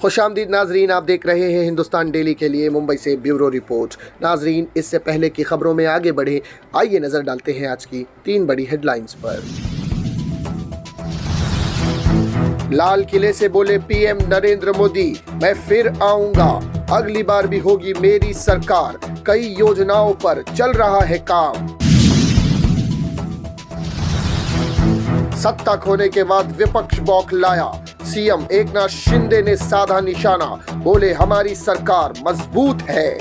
खुशामदीद नाजरीन, आप देख रहे हैं हिंदुस्तान डेली के लिए मुंबई से ब्यूरो रिपोर्ट। नाजरीन, इससे पहले की खबरों में आगे बढ़े, आइए नजर डालते हैं आज की 3 बड़ी हेडलाइंस पर। लाल किले से बोले पीएम नरेंद्र मोदी, मैं फिर आऊंगा, अगली बार भी होगी मेरी सरकार, कई योजनाओं पर चल रहा है काम। सत्ता खोने के बाद विपक्ष बौखलाया, सीएम एकनाथ शिंदे ने साधा निशाना, बोले हमारी सरकार मजबूत है।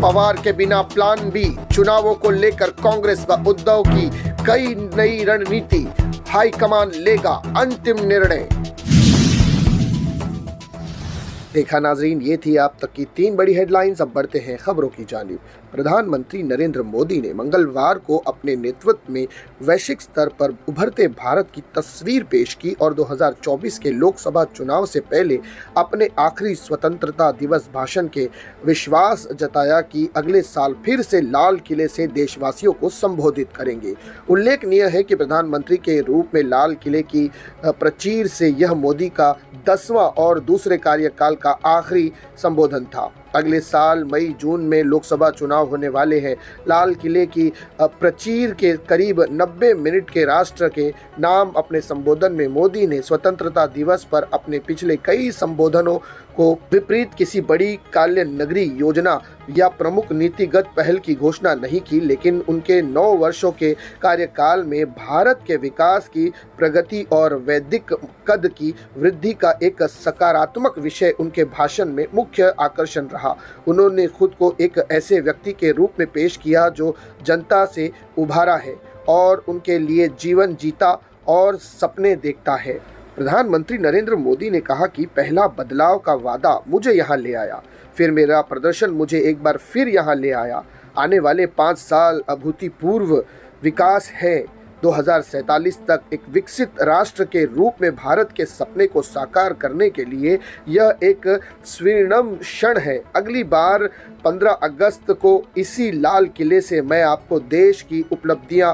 पवार के बिना प्लान बी, चुनावों को लेकर कांग्रेस व उद्धव की कई नई रणनीति, हाईकमान लेगा अंतिम निर्णय। देखा नाजरीन, ये थी आप तक की 3 बड़ी हेडलाइंस। अब बढ़ते हैं खबरों की जानिब। प्रधानमंत्री नरेंद्र मोदी ने मंगलवार को अपने नेतृत्व में वैश्विक स्तर पर उभरते भारत की तस्वीर पेश की और 2024 के लोकसभा चुनाव से पहले अपने आखिरी स्वतंत्रता दिवस भाषण के विश्वास जताया कि अगले साल फिर से लाल किले से देशवासियों को संबोधित करेंगे। उल्लेखनीय है कि प्रधानमंत्री के रूप में लाल किले की प्राचीर से यह मोदी का 10वां और दूसरे कार्यकाल का आखिरी संबोधन था। अगले साल मई जून में लोकसभा चुनाव होने वाले हैं। लाल किले की प्राचीर के करीब 90 मिनट के राष्ट्र के नाम अपने संबोधन में मोदी ने स्वतंत्रता दिवस पर अपने पिछले कई संबोधनों को विपरीत किसी बड़ी कल्याण नगरी योजना या प्रमुख नीतिगत पहल की घोषणा नहीं की, लेकिन उनके 9 वर्षों के कार्यकाल में भारत के विकास की प्रगति और वैश्विक कद की वृद्धि का एक सकारात्मक विषय उनके भाषण में मुख्य आकर्षण रहा। उन्होंने खुद को एक ऐसे व्यक्ति के रूप में पेश किया जो जनता से उभारा है और उनके लिए जीवन जीता और सपने देखता है। प्रधानमंत्री नरेंद्र मोदी ने कहा कि पहला बदलाव का वादा मुझे यहाँ ले आया, फिर मेरा प्रदर्शन मुझे एक बार फिर यहाँ ले आया। आने वाले 5 साल अभूतपूर्व विकास है। 2047 तक एक विकसित राष्ट्र के रूप में भारत के सपने को साकार करने के लिए यह एक स्वर्णिम क्षण है। अगली बार 15 अगस्त को इसी लाल किले से मैं आपको देश की उपलब्धियां,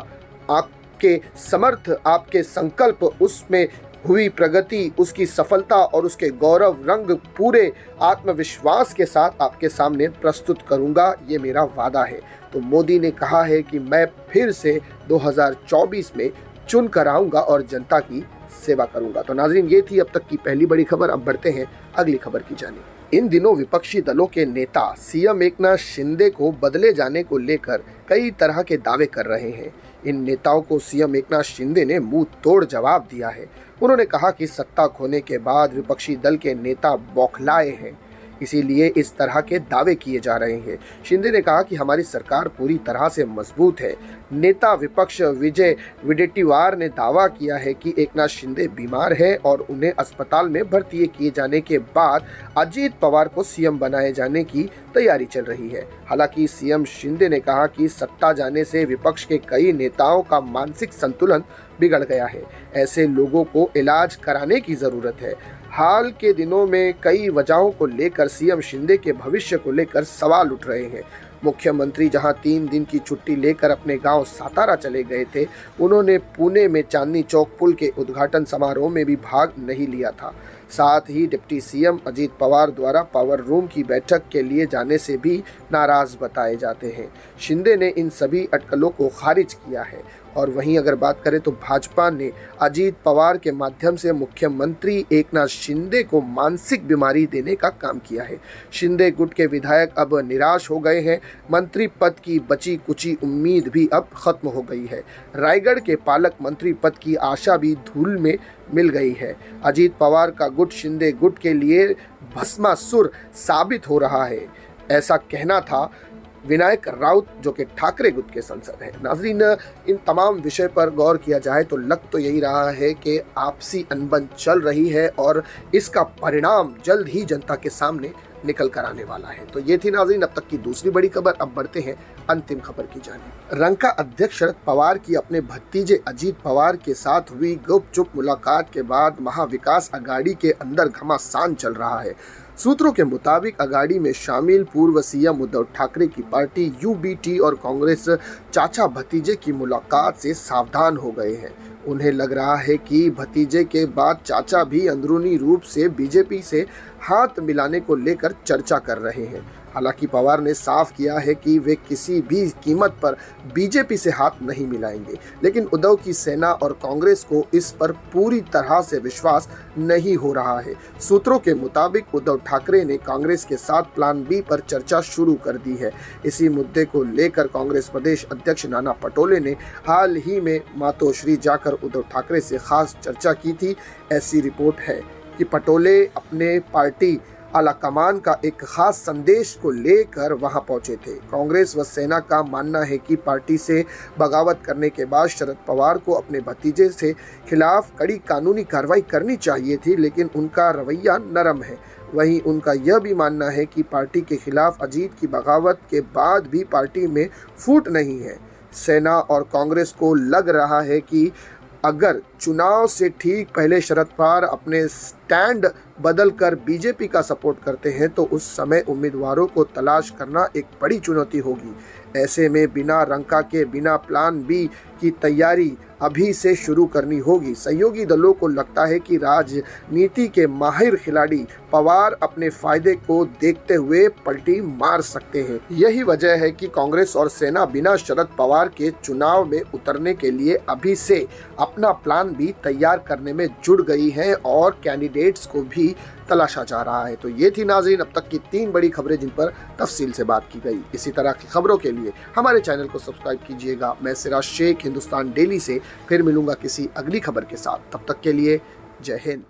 आपके समर्थ, आपके संकल्प, उसमें हुई प्रगति, उसकी सफलता और उसके गौरव रंग पूरे आत्मविश्वास के साथ आपके सामने प्रस्तुत करूंगा, ये मेरा वादा है। तो मोदी ने कहा है कि मैं फिर से 2024 में चुन कर आऊंगा और जनता की सेवा करूंगा। तो नाजरीन, ये थी अब तक की पहली बड़ी खबर। अब बढ़ते हैं अगली खबर की जानिब। इन दिनों विपक्षी दलों के नेता सीएम एकनाथ शिंदे को बदले जाने को लेकर कई तरह के दावे कर रहे हैं। इन नेताओं को सीएम एकनाथ शिंदे ने मुंह तोड़ जवाब दिया है। उन्होंने कहा कि सत्ता खोने के बाद विपक्षी दल के नेता बौखलाए हैं, इसीलिए इस तरह के दावे किए जा रहे हैं। शिंदे ने कहा कि हमारी सरकार पूरी तरह से मजबूत है। नेता विपक्ष विजय वडेट्टीवार ने दावा किया है कि एकनाथ शिंदे बीमार है और उन्हें अस्पताल में भर्ती किए जाने के बाद अजीत पवार को सीएम बनाए जाने की तैयारी चल रही है। हालांकि सीएम शिंदे ने कहा कि सत्ता जाने से विपक्ष के कई नेताओं का मानसिक संतुलन बिगड़ गया है। ऐसे लोगों को इलाज कराने की जरूरत है। हाल के दिनों में कई वजहों को लेकर सीएम शिंदे के भविष्य को लेकर सवाल उठ रहे हैं। मुख्यमंत्री जहां 3 दिन की छुट्टी लेकर अपने गांव सातारा चले गए थे, उन्होंने पुणे में चांदनी चौक पुल के उद्घाटन समारोह में भी भाग नहीं लिया था। साथ ही डिप्टी सीएम अजीत पवार द्वारा पावर रूम की बैठक के लिए जाने से भी नाराज बताए जाते हैं। शिंदे ने इन सभी अटकलों को खारिज किया है। और वहीं अगर बात करें तो भाजपा ने अजीत पवार के माध्यम से मुख्यमंत्री एकनाथ शिंदे को मानसिक बीमारी देने का काम किया है। शिंदे गुट के विधायक अब निराश हो गए हैं। मंत्री पद की बची कुची उम्मीद भी अब खत्म हो गई है। रायगढ़ के पालक मंत्री पद की आशा भी धूल में मिल गई है। अजीत पवार का गुट शिंदे गुट के लिए भस्मासुर साबित हो रहा है, ऐसा कहना था विनायक राउत, जो कि ठाकरे गुट के सांसद हैं। नाजरीन, इन तमाम विषय पर गौर किया जाए तो लग तो यही रहा है कि आपसी अनबन चल रही है और इसका परिणाम जल्द ही जनता के सामने निकल कर आने वाला है। तो ये थी नाजरीन अब तक की दूसरी बड़ी खबर। अब बढ़ते हैं अंतिम खबर की जानिब। रंका अध्यक्ष शरद पवार की अपने भतीजे अजीत पवार के साथ हुई गुपचुप मुलाकात के बाद महाविकास अघाड़ी के अंदर घमासान चल रहा है। सूत्रों के मुताबिक अघाड़ी में शामिल पूर्व सीएम उद्धव ठाकरे की पार्टी यूबीटी और कांग्रेस चाचा भतीजे की मुलाकात से सावधान हो गए हैं। उन्हें लग रहा है कि भतीजे के बाद चाचा भी अंदरूनी रूप से बीजेपी से हाथ मिलाने को लेकर चर्चा कर रहे हैं। हालांकि पवार ने साफ किया है कि वे किसी भी कीमत पर बीजेपी से हाथ नहीं मिलाएंगे, लेकिन उद्धव की सेना और कांग्रेस को इस पर पूरी तरह से विश्वास नहीं हो रहा है। सूत्रों के मुताबिक उद्धव ठाकरे ने कांग्रेस के साथ प्लान बी पर चर्चा शुरू कर दी है। इसी मुद्दे को लेकर कांग्रेस प्रदेश अध्यक्ष नाना पटोले ने हाल ही में मातोश्री जाकर उद्धव ठाकरे से खास चर्चा की थी। ऐसी रिपोर्ट है कि पटोले अपने पार्टी आलाकमान का एक खास संदेश को लेकर वहां पहुंचे थे। कांग्रेस व सेना का मानना है कि पार्टी से बगावत करने के बाद शरद पवार को अपने भतीजे से खिलाफ कड़ी कानूनी कार्रवाई करनी चाहिए थी, लेकिन उनका रवैया नरम है। वहीं उनका यह भी मानना है कि पार्टी के खिलाफ अजीत की बगावत के बाद भी पार्टी में फूट नहीं है। सेना और कांग्रेस को लग रहा है कि अगर चुनाव से ठीक पहले शरद पवार अपने स्टैंड बदलकर बीजेपी का सपोर्ट करते हैं तो उस समय उम्मीदवारों को तलाश करना एक बड़ी चुनौती होगी। ऐसे में बिना रंका के बिना प्लान बी की तैयारी अभी से शुरू करनी होगी। सहयोगी दलों को लगता है कि राजनीति के माहिर खिलाड़ी पवार अपने फायदे को देखते हुए पलटी मार सकते हैं। यही वजह है कि कांग्रेस और सेना बिना शरद पवार के चुनाव में उतरने के लिए अभी से अपना प्लान भी तैयार करने में जुट गई है और कैंडिडेट्स को भी तलाशा जा रहा है। तो ये थी नाज़रीन अब तक की 3 बड़ी खबरें जिन पर तफसील से बात की गई। इसी तरह की खबरों के लिए हमारे चैनल को सब्सक्राइब कीजिएगा। मैं सिराज शेख, हिंदुस्तान डेली से फिर मिलूंगा किसी अगली खबर के साथ। तब तक के लिए जय हिंद।